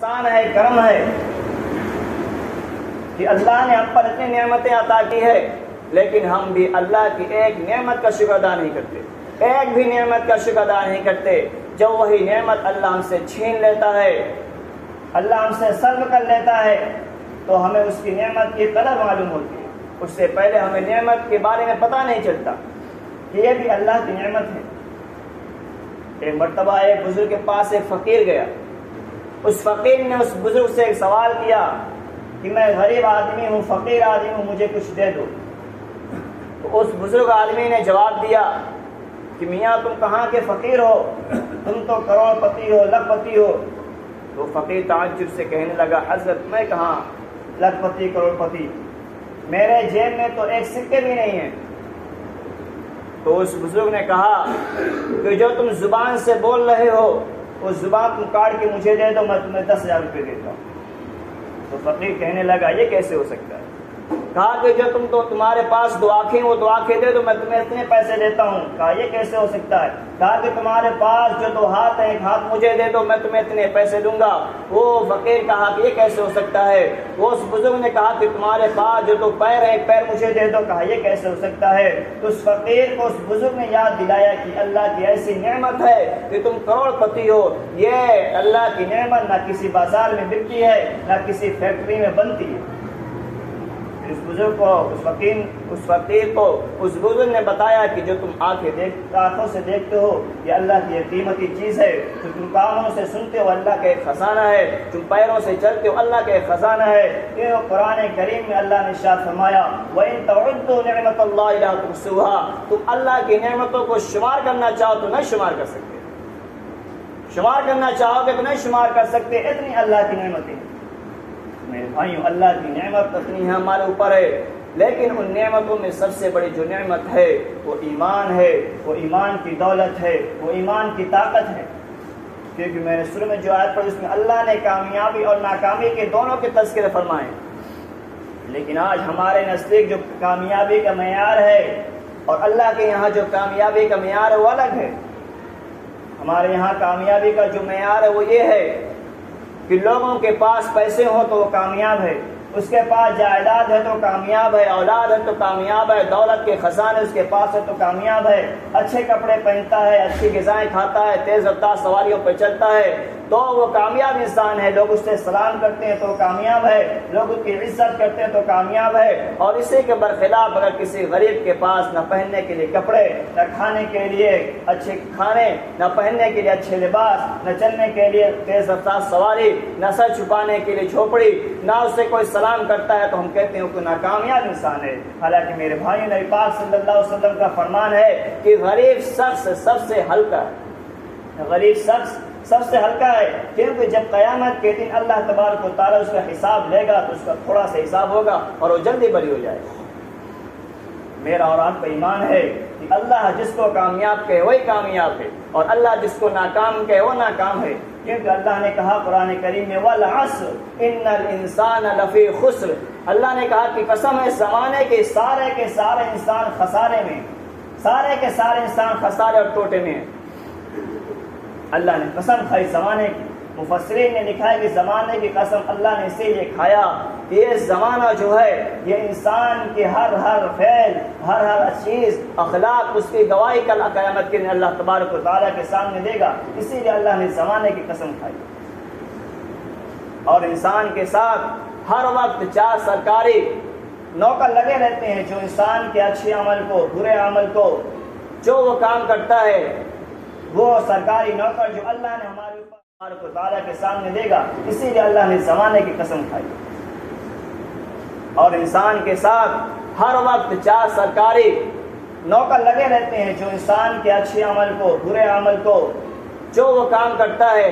احسان ہے، کرم ہے کہ اللہ نے ہم پر اتنی نعمتیں عطا کی ہے، لیکن ہم بھی اللہ کی ایک نعمت کا شکر ادا نہیں کرتے، ایک بھی نعمت کا شکر ادا نہیں کرتے۔ جب وہی نعمت اللہ ہم سے چھین لیتا ہے، اللہ ہم سے سلب کر لیتا ہے، تو ہمیں اس کی نعمت کی قدر معلوم ہوتی ہے۔ اس سے پہلے ہمیں نعمت کے بارے میں پتہ نہیں چلتا کہ یہ بھی اللہ کی نعمت ہے۔ ایک مرتبہ ایک بزرگ کے پاس ایک فقیر گیا، اس فقیر نے اس بزرگ سے ایک سوال کیا کہ میں غریب آدمی ہوں، فقیر آدمی ہوں، مجھے کچھ دے دو۔ تو اس بزرگ آدمی نے جواب دیا کہ میاں تم کہاں کے فقیر ہو، تم تو کروڑ پتی ہو، لکھ پتی ہو۔ تو فقیر تعجب سے کہنے لگا حضرت میں کہاں لکھ پتی کروڑ پتی، میرے جیب میں تو ایک سکے بھی نہیں ہیں۔ تو اس بزرگ نے کہا کہ جو تم زبان سے بول رہے ہو وہ زبان تم کاٹ کے مجھے دے دو، میں تمہیں 10,000 روپے دیتا ہوں۔ تو فقیر کہنے لگا یہ کیسے ہو سکتا ہے؟ کہا کہ جو تمہارے پاس 2 آنکھیں وہ 2 آنکھیں دے دو، میں تمہیں اتنے پیسے دیتا ہوں۔ کہا یہ کیسے ہو سکتا ہے؟ کہا کہ تمہارے پاس جو 2 ہاتھ ہیں، 1 ہاتھ مجھے دے دو، میں تمہیں اتنے پیسے دوں گا۔ وہ فقیر کہا کہ یہ کیسے ہو سکتا ہے؟ وہ اس بزرگ نے کہا کہ تمہارے پاس جو 2 پیر ہیں، 1 پیر مجھے دے دو۔ کہا یہ کیسے ہو سکتا ہے؟ تو اس فقیر کو اس بزرگ نے یاد دلایا کہ اللہ کی ایسی نعمت ہے کہ تم کروڑ پتی ہو، یہ اللہ کی نعمت نہ کسی بازار میں بکتی ہے، نہ کسی فیکٹری میں بنتی ہے۔ اس بزرگ کو اس فقیر کو اس بزرگ نے بتایا کہ جو تم آنکھوں سے دیکھتے ہو یہ اللہ کی ایک قیمتی چیز ہے، جو تم کانوں سے سنتے ہو اللہ کا ایک خزانہ ہے، تم پیروں سے چلتے ہو اللہ کا ایک خزانہ ہے۔ یہ قرآن کریم میں اللہ نے ارشاد فرمایا وَإِن تَعُدُّوا نِعْمَتَ اللَّهِ لَا تُحْصُوهَا، تم اللہ کی نعمتوں کو شمار کرنا چاہو تو نہیں شمار کر سکتے، شمار کرنا چاہو گے تو نہیں شمار کر سکتے، اتنی اللہ کی نعمتیں۔ میرے بھائیوں اللہ کی نعمت اتنی ہے ہمارے اوپر ہے، لیکن ان نعمتوں میں سب سے بڑی جو نعمت ہے وہ ایمان ہے، وہ ایمان کی دولت ہے، وہ ایمان کی طاقت ہے۔ کیونکہ میں نے شروع میں جو آیت پڑھی اس میں اللہ نے کامیابی اور ناکامی کے دونوں کے تذکرے فرمائے، لیکن آج ہمارے نزدیک جو کامیابی کا معیار ہے اور اللہ کے یہاں جو کامیابی کا معیار ہے وہ الگ ہے۔ ہمارے یہاں کامیابی کا جو معیار ہے وہ یہ ہے کہ لوگوں کے پاس پیسے ہوں تو وہ کامیاب ہے، اس کے پاس جائیداد ہے تو کامیاب ہے، اولاد ہے تو کامیاب ہے، دولت کے خزانے اس کے پاس ہے تو کامیاب ہے، اچھے کپڑے پہنتا ہے، اچھی غذائیں کھاتا ہے، تیز رفتار سواریوں پہ چلتا ہے تو وہ کامیاب انسان ہے، لوگ اس سے سلام کرتے ہیں تو کامیاب ہے، لوگ اس کی عزت کرتے ہیں تو کامیاب ہے۔ اور اسی کے برخلاف اگر کسی غریب کے پاس نہ پہننے کے لیے کپڑے، نہ کھانے کے لیے اچھے کھانے، نہ پہننے کے لیے اچھے لباس، نہ چلنے کے لیے تیز رفتار سواری، نہ سر چھپانے کے لیے جھوپڑی، نہ اس سے کوئی سلام کرتا ہے تو ہم کہتے ہیں کہ ناکامیاب انسان ہے۔ حالانکہ میرے بھائیوں نبی پاک صلی اللہ علیہ وسلم کا فرمان ہے کہ غریب شخص سب سے ہلکا ہے، غریب شخص سب سے ہلکا ہے، کیونکہ جب قیامت کے دن اللہ تبارک و تعالیٰ اس کا حساب لے گا تو اس کا تھوڑا سا حساب ہوگا اور وہ جلدی بری ہو جائے گا۔ میرا اور آپ کا ایمان ہے کہ اللہ جس کو کامیاب کہے وہی کامیاب ہے، اور اللہ جس کو ناکام کہے وہ ناکام ہے، کیونکہ اللہ نے کہا قرآن کریم میں وَالْعَصْرِ إِنَّ الْإِنسَانَ لَفِي خُسْرٍ، اللہ نے کہا کہ قسم ہے زمانے کے سارے انسان خسارے میں، سارے کے سارے انسان خسارے اور ٹوٹے میں ہیں۔ اللہ نے قسم کھائی زمانے کی، مفسرین نے لکھا ہے کہ زمانے کی قسم اللہ نے اسی لیے کھایا کہ یہ زمانہ جو ہے یہ انسان کے ہر فعل، ہر چیز، اخلاق اس کی گواہی کل قیامت کے دن اللہ تبارک و تعالیٰ کے سامنے دے گا، اسی لیے اللہ نے زمانے کی قسم کھائی۔ اور انسان کے ساتھ ہر وقت 4 سرکاری نوکر لگے رہتے ہیں جو انسان کے اچھے عمل کو، برے عمل کو، جو وہ کام کرتا ہے وہ سرکاری نوکر جو اللہ نے ہمارے اوپر تبارک و تعالیٰ کے سامنے دے گا، اسی لیے اللہ نے زمانے کی قسم کھائی۔ اور انسان کے ساتھ ہر وقت 4 سرکاری نوکر لگے رہتے ہیں جو انسان کے اچھے عمل کو، برے عمل کو، جو وہ کام کرتا ہے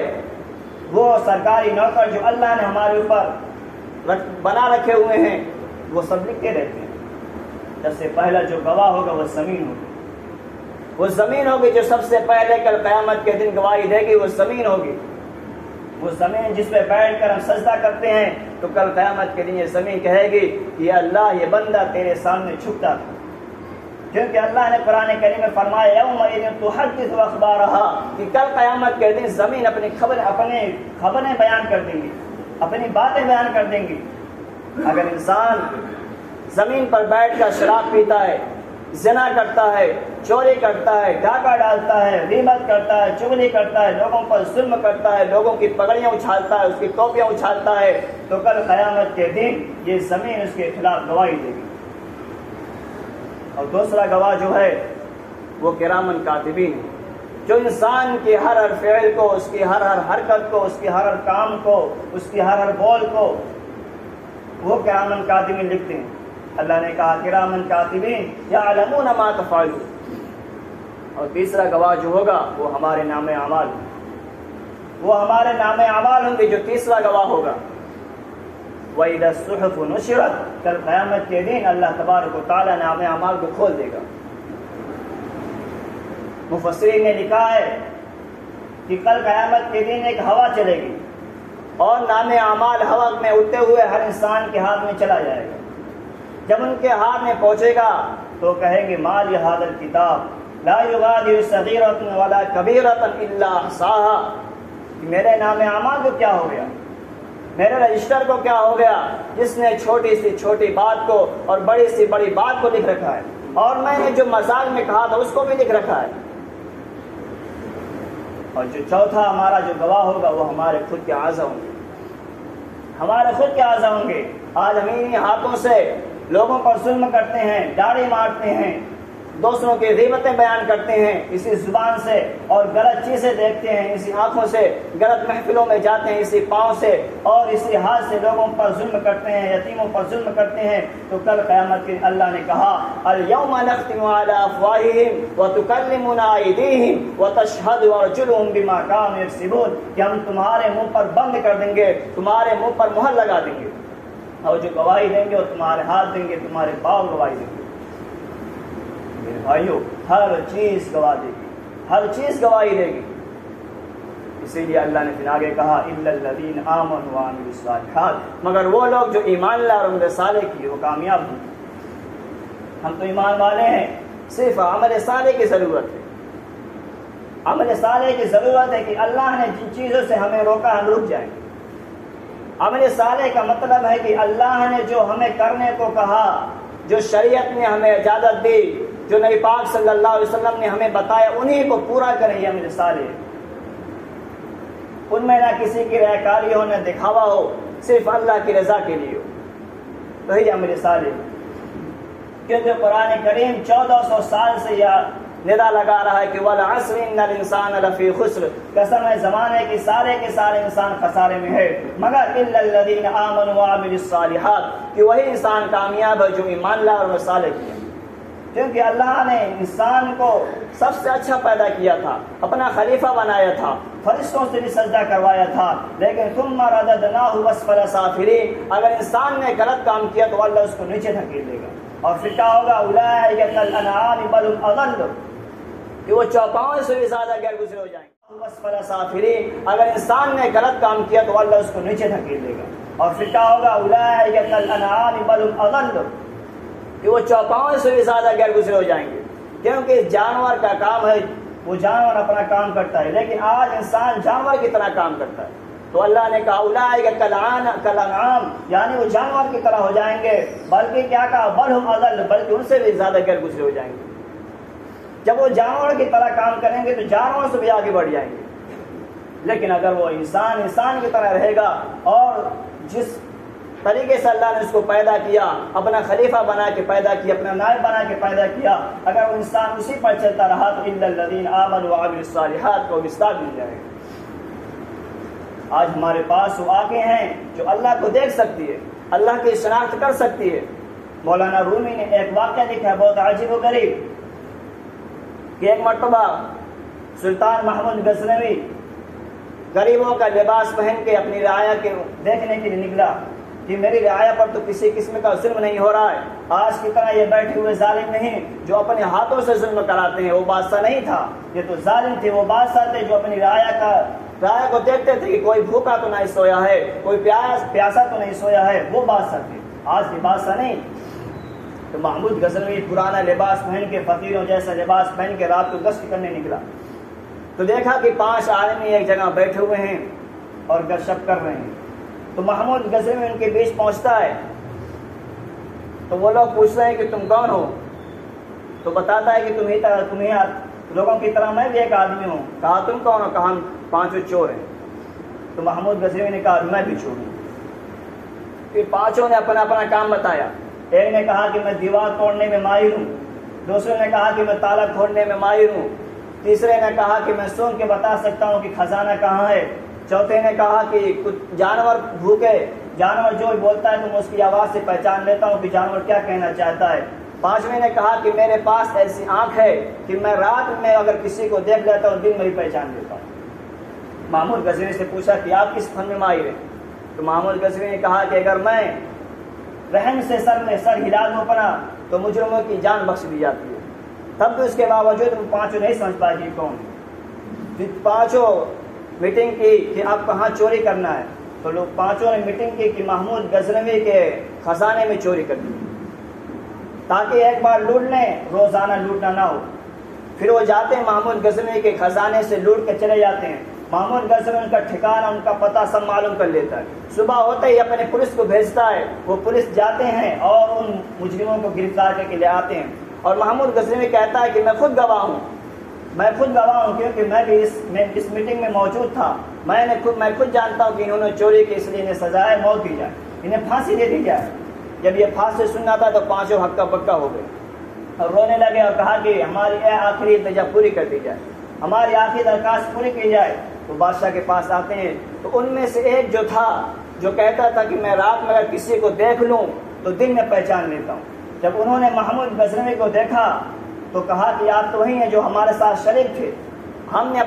وہ سرکاری نوکر جو اللہ نے ہمارے اوپر بنا رکھے ہوئے ہیں وہ سب لکھتے رہتے ہیں۔ سب سے پہلا جو گواہ ہوگا وہ زمین ہوگی، وہ زمین ہوگی جو سب سے پہلے کل قیامت کے دن گواہی دے گی، وہ زمین ہوگی، وہ زمین جس پہ بیٹھ کر ہم سجدہ کرتے ہیں تو کل قیامت کے دن یہ زمین کہے گی یہ اللہ یہ بندہ تیرے سامنے جھکتا تھا، کیونکہ اللہ نے قرآن کریم میں فرمایا یومئذ تحدث اخبارہا کہ کل قیامت کے دن زمین اپنی خبریں بیان کر دیں گی، اپنی باتیں بیان کر دیں گی۔ اگر انسان زمین پر بیٹھ کر شراب پیتا ہے، زنا کرتا ہے، چوری کرتا ہے، ڈاکہ ڈالتا ہے، غیبت کرتا ہے، چغلی کرتا ہے، لوگوں پر ظلم کرتا ہے، لوگوں کی پگڑیاں اچھالتا ہے، اس کی ٹوپیاں اچھالتا ہے، تو کل قیامت کے دن یہ زمین اس کے خلاف گواہی دے گی۔ اور دوسرا گواہ جو ہے وہ کرامن کاتبین ہے، جو انسان کے ہر ہر فعل کو، اس کی ہر ہر حرکت کو، اس کی ہر ہر کام کو، اس کی ہر ہر بول کو وہ کرامن کاتبین لکھتے ہیں۔ اللہ نے کہا کرامن کاتبین یعلمون ما تفعلون۔ اور تیسرا گواہ جو ہوگا وہ ہمارے نام اعمال، وہ ہمارے نام اعمال ہوں گے جو تیسرا گواہ ہوگا۔ وَإِذَا الصُّحُفُ نُشِرَتْ، کل قیامت کے دن اللہ تبارک و تعالیٰ نام اعمال کو کھول دے گا۔ مفسرین نے لکھا ہے کہ کل قیامت کے دن ایک ہوا چلے گی اور نام اعمال ہوا میں اڑتے ہوئے ہر انسان کے ہاتھ میں چلا جائے گا۔ جب ان کے ہاتھ میں پہنچے گا تو کہیں گے ما لہذا الکتاب لا یغادر صغیرۃ ولا کبیرۃ الا احصاها، میرے نام اعمال کو کیا ہو گیا، میرے رجسٹر کو کیا ہو گیا جس نے چھوٹی سی چھوٹی بات کو اور بڑی سی بڑی بات کو لکھ رکھا ہے، اور میں نے جو مزاق میں کہا تھا اس کو بھی لکھ رکھا ہے۔ اور جو چوتھا ہمارا جو گواہ ہوگا وہ ہمارے خود کے اعضاء ہوں گے، ہمارے خود کے اعضاء ہوں گے۔ آج ہم انہی ہاتھوں سے لوگوں پر ظلم کرتے ہیں، داڑھی مارتے ہیں، دوسروں کی غیبتیں بیان کرتے ہیں اسی زبان سے، اور غلط چیزیں دیکھتے ہیں اسی آنکھوں سے، غلط محفلوں میں جاتے ہیں اسی پاؤں سے، اور اسی ہاتھ سے لوگوں پر ظلم کرتے ہیں، یتیموں پر ظلم کرتے ہیں۔ تو کل قیامت کے اللہ نے کہا الیوم نختم علی افواہہم وتکلمنا ایدیہم وتشہد ارجلہم بما کانوا یکسبون، کہ ہم تمہارے منہ پر بند کر دیں گے، تمہارے منہ پر مہر لگا دیں گے، اور جو گواہی دیں گے وہ تمہارے ہاتھ دیں گے، تمہارے پاؤں گواہی دیں گے۔ میرے بھائیو، ہر چیز گواہ دے گی، ہر چیز گواہی دے گی۔ اسی لیے اللہ نے پھر آگے کہا الا الذین آمنوا وعملوا الصالحات، مگر وہ لوگ جو ایمان لائے اور عمل صالح کیے وہ کامیاب ہوں۔ ہم تو ایمان والے ہیں، صرف عمل صالح کی ضرورت ہے، عمل صالح کی ضرورت ہے کہ اللہ نے جن چیزوں سے ہمیں روکا ہم رک جائیں۔ عمل صالح کا مطلب ہے کہ اللہ نے جو ہمیں کرنے کو کہا، جو شریعت نے ہمیں اجازت دی، جو نبی پاک صلی اللہ علیہ وسلم نے ہمیں بتایا، انہیں کو پورا کریں، یہ عمل صالح ہے۔ ان میں نہ کسی کی ریاکاری ہو، نہ دکھاوا ہو، صرف اللہ کی رضا کے لیے ہو، تو یہ عمل صالح ہے۔ کیونکہ قرآن کریم 1400 سال سے یہ ندا لگا رہا ہے کہ والعصر ان الانسان لفی خسر، قسم ہے زمانے کے سارے انسان خسارے میں ہے، مگر الا الذین آمنوا وعملوا الصالحات، کہ وہی انسان کامیاب ہے جو ایمان لا اور صالح کیا۔ کیونکہ اللہ نے انسان کو سب سے اچھا پیدا کیا تھا، اپنا خلیفہ بنایا تھا، فرشتوں سے بھی سجدہ کروایا تھا، لیکن ثم رددناہ اسفل سافلین، اگر انسان نے غلط کام کیا تو اللہ اس کو نیچے دھکیل دے گا، اور پھر کیا ہوگا اولئک کالانعام بل هم اضل، کہ وہ چوپاؤں سے بھی زیادہ غیر گزرے ہو جائیں گے۔ اسفل سافلین، اگر انسان نے غلط کام کیا تو اللہ اس کو نیچے دھکیل دے گا، اور پھر کیا ہوگا اولئک کالانعام بل هم اضل، کہ وہ چوپاؤں سے بھی زیادہ غیر گزرے ہو جائیں گے۔ کیونکہ جانور کا کام ہے، وہ جانور اپنا کام کرتا ہے، لیکن آج انسان جانور کی طرح کام کرتا ہے، تو اللہ نے کہا اولئک کالانعام، یعنی وہ جانور کی طرح ہو جائیں گے، بلکہ کیا کہا بل هم اضل، بلکہ ان سے بھی زیادہ غیر گزرے ہو جائیں گے۔ جب وہ جانور کی طرح کام کریں گے تو جانور سے بھی آگے بڑھ جائیں گے، لیکن اگر وہ انسان کی طرح رہے گا، اور جس طریقے سے اللہ نے اس کو پیدا کیا، اپنا خلیفہ بنا کے پیدا کیا، اپنا نائب بنا کے پیدا کیا، اگر وہ انسان اسی پر چلتا رہا تو الا الذین آمنوا وعملوا الصالحات کو مستاق مل جائے گا۔ آج ہمارے پاس وہ آنکھیں ہیں جو اللہ کو دیکھ سکتی ہے، اللہ کی شناخت کر سکتی ہے۔ مولانا رومی نے ایک واقعہ لکھا ہے بہت عجیب و غریب، کہ ایک مرتبہ سلطان محمود غزنوی غریبوں کا لباس پہن کے اپنی رعایا کے دیکھنے کے لیے نکلا کہ میری رعایا پر تو کسی قسم کا ظلم نہیں ہو رہا ہے، آج کی طرح یہ بیٹھے ہوئے ظالم نہیں جو اپنے ہاتھوں سے ظلم کراتے ہیں، وہ بادشاہ نہیں تھا، یہ تو ظالم تھے، وہ بادشاہ تھے جو اپنی رعایا کو دیکھتے تھے کہ کوئی بھوکا تو نہیں سویا ہے، کوئی پیاسا تو نہیں سویا ہے، وہ بادشاہ تھے، آج کے بادشاہ نہیں۔ تو محمود غزنوی پرانا لباس پہن کے، فقیروں جیسا لباس پہن کے رات کو گشت کرنے نکلا، تو دیکھا کہ 5 آدمی ایک جگہ بیٹھے ہوئے ہیں اور گپ شپ کر رہے ہیں۔ تو محمود غزنوی ان کے بیچ پہنچتا ہے، تو وہ لوگ پوچھتے ہیں کہ تم کون ہو؟ تو بتاتا ہے کہ تمہیں لوگوں کی طرح میں بھی ایک آدمی ہوں۔ کہا تم کون ہو؟ کہا ہم 5 چور ہیں۔ تو محمود غزنوی نے کہا میں بھی چور ہوں۔ پھر 5 نے اپنا اپنا کام بتایا۔ ایک نے کہا کہ میں دیوار توڑنے میں ماہر ہوں، دوسرے نے کہا کہ میں تالا کھولنے میں ماہر ہوں، تیسرے نے کہا کہ میں سونگ کے بتا سکتا ہوں کہ خزانہ کہاں ہے، چوتھے نے کہا کہ کچھ جانور بھوکے، جانور جو بولتا ہے تو میں اس کی آواز سے پہچان لیتا ہوں کہ جانور کیا کہنا چاہتا ہے۔ 5ویں نے کہا کہ میرے پاس ایسی آنکھ ہے کہ میں رات میں اگر کسی کو دیکھ لیتا ہوں دن میں ہی پہچان لیتا ہوں۔ محمود غزنوی سے پوچھا کہ آپ کس فن میں ماہر ہیں؟ تو محمود غزنوی نے کہا کہ اگر میں رحم سے سر ہلا دوں اپنا تو مجرموں کی جان بخش دی جاتی ہے۔ تب بھی اس کے باوجود وہ 5 نہیں سمجھ پائے کہ کون۔ 5 میٹنگ کی کہ اب کہاں چوری کرنا ہے، تو لوگ 5 نے میٹنگ کی کہ محمود غزنوی کے خزانے میں چوری کرنی ہے، تاکہ ایک بار لوٹ لیں، روزانہ لوٹنا نہ ہو۔ پھر وہ جاتے ہیں محمود غزنوی کے خزانے سے لوٹ کے چلے جاتے ہیں۔ محمود غزنوی ان کا ٹھکانہ، ان کا پتہ سب معلوم کر لیتا ہے۔ صبح ہوتے ہی اپنے پولیس کو بھیجتا ہے، وہ پولیس جاتے ہیں اور ان مجرموں کو گرفتار کر کے لے آتے ہیں۔ اور محمود غزنوی کہتا ہے کہ میں خود گواہ ہوں، کیونکہ میں بھی اس میٹنگ میں موجود تھا۔ میں خود جانتا ہوں کہ انہوں نے چوری کی، اس لیے انہیں سزائے موت دی جائے، انہیں پھانسی دے دی جائے۔ جب یہ پھانسی سننا تھا تو 5 ہکا پکا ہو گئے اور رونے لگے اور کہا کہ ہماری آخری التجا پوری کر دی جائے، ہماری آخری درخواست پوری کی جائے۔ تو بادشاہ کے پاس آتے ہیں، تو ان میں سے ایک جو تھا جو کہتا تھا کہ میں رات میں اگر کسی کو دیکھ لوں تو دن میں پہچان لیتا ہوں، جب انہوں نے محمود غزنوی کو دیکھا تو کہا کہ آپ تو وہی ہیں جو ہمارے ساتھ شریک تھے، ہم نے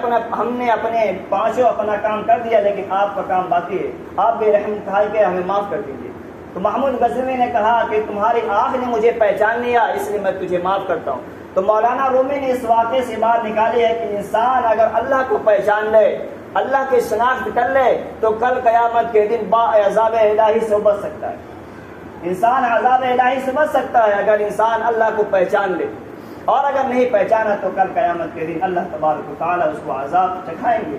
اپنے 5 اپنا کام کر دیا لیکن آپ کا کام باقی ہے، آپ بھی رحم کھا کے ہمیں معاف کر دیجیے۔ تو محمود غزنوی نے کہا کہ تمہاری آنکھ نے مجھے پہچان لیا، اس لیے میں تجھے معاف کرتا ہوں۔ تو مولانا رومی نے اس واقعے سے بات نکالی ہے کہ انسان اگر اللہ کو پہچان لے، اللہ کی شناخت کر لے تو کل قیامت کے دن عذاب الہی سے بچ سکتا ہے۔ انسان عذاب الہی سے بچ سکتا ہے اگر انسان اللہ کو پہچان لے، اور اگر نہیں پہچانا تو کل قیامت کے دن اللہ تبارک و تعالیٰ اس کو عذاب چکھائیں گے۔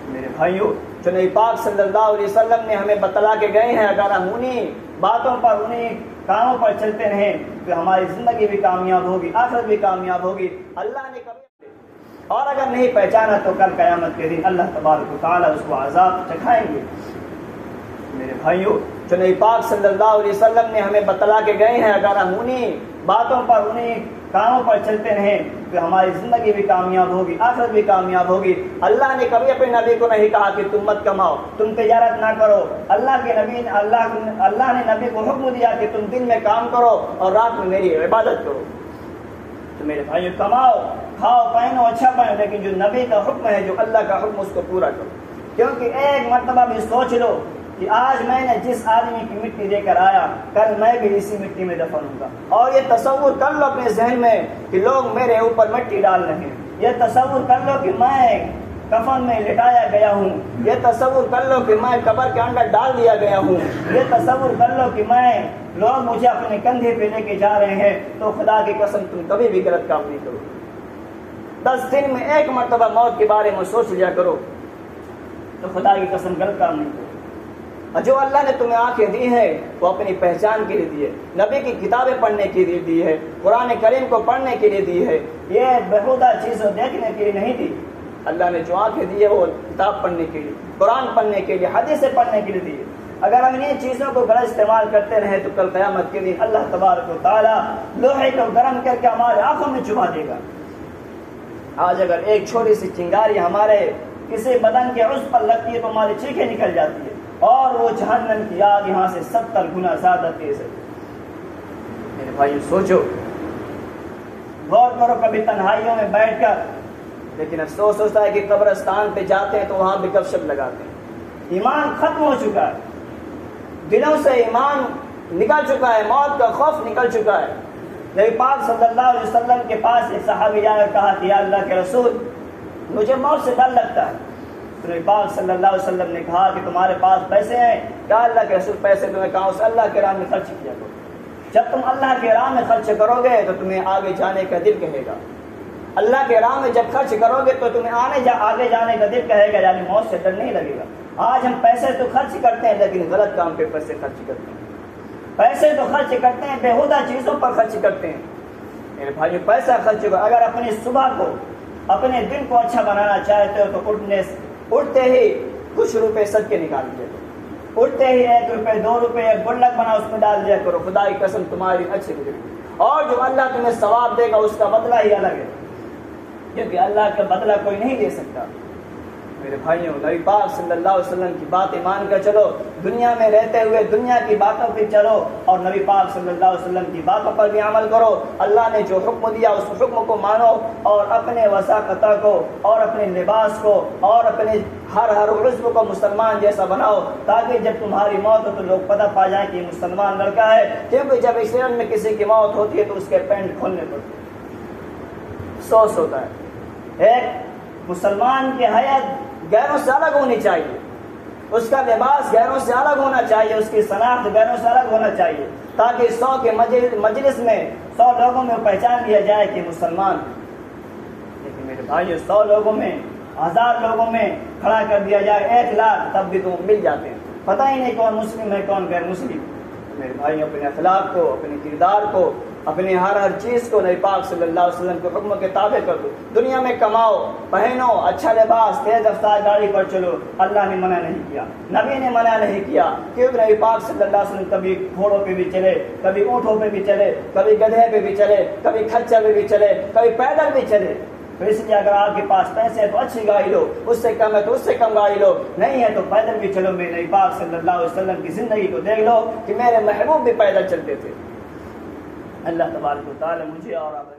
میرے بھائیوں، نبی پاک صلی اللہ علیہ وسلم نے ہمیں بتلا کے گئے ہیں اگر ہم انہیں باتوں پر، انہیں کاموں پر چلتے رہیں تو ہماری زندگی بھی کامیاب ہوگی، آخرت بھی کامیاب ہوگی۔ اللہ نے کبھی، اور اگر نہیں پہچانا تو کل قیامت کے دن اللہ تبارک و تعالیٰ اس کو عذاب چکھائیں گے۔ میرے بھائیوں، نبی پاک صلی اللہ علیہ وسلم نے ہمیں بتلا کے گئے ہیں اگر ہم انہیں باتوں پر، انہیں کاموں پر چلتے رہیں تو ہماری زندگی بھی کامیاب ہوگی، آخرت بھی کامیاب ہوگی۔ اللہ نے کبھی اپنے نبی کو نہیں کہا کہ تم مت کماؤ، تم تجارت نہ کرو۔ اللہ نے نبی کو حکم دیا کہ تم دن میں کام کرو اور رات میں میری عبادت کرو۔ تو میرے بھائیو، کماؤ، کھاؤ، پہنو، اچھا پہنو، لیکن جو نبی کا حکم ہے، جو اللہ کا حکم، اس کو پورا کرو۔ کیونکہ ایک مرتبہ بھی سوچ لو کہ آج میں نے جس آدمی کی مٹی دے کر آیا، کل میں بھی اسی مٹی میں دفن ہوں گا۔ اور یہ تصور کر لو اپنے ذہن میں کہ لوگ میرے اوپر مٹی ڈال رہے ہیں، یہ تصور کر لو کہ میں کفن میں لٹایا گیا ہوں، یہ تصور کر لو کہ میں قبر کے اندر ڈال دیا گیا ہوں، یہ تصور کر لو کہ لوگ مجھے اپنے کندھے پہ لے کے جا رہے ہیں، تو خدا کی قسم تم کبھی بھی غلط کام نہیں کرو۔ 10 دن میں ایک مرتبہ موت کے بارے میں سوچ لیا کرو، تو خدا کی قسم غلط کام نہیں کرو۔ جو اللہ نے تمہیں آنکھیں دی ہیں وہ اپنی پہچان کے لیے دی ہے، نبی کی کتابیں پڑھنے کے لیے دی ہے، قرآن کریم کو پڑھنے کے لیے دی ہے، یہ بہودہ چیزوں دیکھنے کے لیے نہیں دی۔ اللہ نے جو آنکھیں دی ہے وہ کتاب پڑھنے کے لیے، قرآن پڑھنے کے لیے، حدیثیں پڑھنے کے لیے دی ہے۔ اگر ہم ان چیزوں کو غلط استعمال کرتے رہے تو کل قیامت کے دن اللہ تبارک و تعالیٰ لوہے کو گرم کر کے ہمارے آنکھوں میں چبھا دے گا۔ آج اگر ایک چھوٹی سی چنگاری ہمارے کسی بدن کے عضو پر لگتی ہے تو ہماری چیخیں نکل جاتی ہے، اور وہ جہنم کی آگ یہاں سے 70 گنا زیادہ تیز ہے۔ میرے بھائیو، سوچو، غور کرو کبھی تنہائیوں میں بیٹھ کر، لیکن افسوس ہوتا ہے کہ قبرستان پہ جاتے ہیں تو وہاں بھی گپ شپ لگاتے ہیں۔ ایمان ختم ہو چکا ہے، دلوں سے ایمان نکل چکا ہے، موت کا خوف نکل چکا ہے۔ نبی پاک صلی اللہ علیہ وسلم کے پاس ایک صحابی آیا اور کہا کہ یا اللہ کے رسول، مجھے موت سے ڈر لگتا ہے۔ تو نبی پاک صلی اللہ علیہ وسلم نے کہا کہ تمہارے پاس پیسے ہیں؟ کیا اللہ کے رسول پیسے تمہیں کہاں سے اللہ کے راہ میں خرچ کیا کرو۔ جب تم اللہ کے راہ میں خرچ کرو گے تو تمہیں آگے جانے کا دل کہے گا. اللہ کے راہ میں جب خرچ کرو گے تو تمہیں آگے جانے کا دل کہے گا، یعنی موت سے ڈر نہیں لگے گا. آج ہم پیسے تو خرچ کرتے ہیں لیکن غلط کام پہ پیسے خرچ کرتے ہیں. پیسے تو خرچ کرتے ہیں، بےہودہ چیزوں پر خرچ کرتے ہیں. میرے بھائی پیسہ خرچ کرو. اگر اپنی صبح کو، اپنے دن کو اچھا بنانا چاہتے ہو تو اٹھتے ہی کچھ روپے صدقے نکال دیا کرو. اٹھتے ہی 1 روپے 2 روپے ایک گلک بنا اس میں ڈال دیا کرو. خدا کی قسم تمہاری اچھی گزرے گی. اور جو اللہ تمہیں ثواب دے گا اس کا بدلہ ہی الگ ہے، کیونکہ اللہ کا بدلہ کوئی نہیں دے سکتا. میرے بھائیوں، نبی پاک صلی اللہ علیہ وسلم کی باتیں مان کر چلو. دنیا میں رہتے ہوئے دنیا کی باتوں پہ چلو اور نبی پاک صلی اللہ علیہ وسلم کی باتوں پر بھی عمل کرو. اللہ نے جو حکم دیا اس حکم کو مانو اور اپنے وساقتہ کو اور اپنے لباس کو اور اپنے ہر عضو کو مسلمان جیسا بناؤ، تاکہ جب تمہاری موت ہو تو لوگ پتہ پا جائیں کہ یہ مسلمان لڑکا ہے. کیونکہ جب اسرائیل میں کسی کی موت ہوتی ہے تو اس کے پینٹ کھولنے پڑتے ہیں. افسوس ہوتا ہے. ایک مسلمان کی حیت غیروں سے الگ ہونی چاہیے، اس کا لباس غیروں سے الگ ہونا چاہیے، اس کی شناخت غیروں سے الگ ہونا چاہیے، تاکہ 100 کے مجلس میں 100 لوگوں میں پہچان لیا جائے کہ مسلمان. لیکن میرے بھائی 100 لوگوں میں 1000 لوگوں میں کھڑا کر دیا جائے 1 لاکھ، تب بھی تم مل جاتے ہیں، پتہ ہی نہیں کون مسلم ہے کون غیر مسلم. میرے بھائی اپنے اخلاق کو، اپنے کردار کو، اپنی ہر چیز کو نبی پاک صلی اللہ علیہ وسلم کے حکم کے تابع کر دو. دنیا میں کماؤ، پہنو اچھا لباس، تیز رفتار گاڑی پر چلو. اللہ نے منع نہیں کیا، نبی نے منع نہیں کیا، کیونکہ نبی پاک صلی اللہ علیہ وسلم کبھی گھوڑوں پہ بھی چلے، کبھی اونٹوں پہ بھی چلے، کبھی گدھے پہ بھی چلے، کبھی کھچر پہ بھی چلے، کبھی پیدل بھی چلے. تو اس لیے اگر آپ کے پاس پیسے ہیں تو اچھی گاڑی لو، اس سے کم ہے تو اس سے کم گاڑی لو، نہیں ہے تو پیدل بھی چلو. میرے نبی پاک صلی اللہ علیہ وسلم کی زندگی کو دیکھ لو کہ میرے محبوب بھی پیدل چلتے تھے. اللہ تبارک و تعالی مجھے اور آپ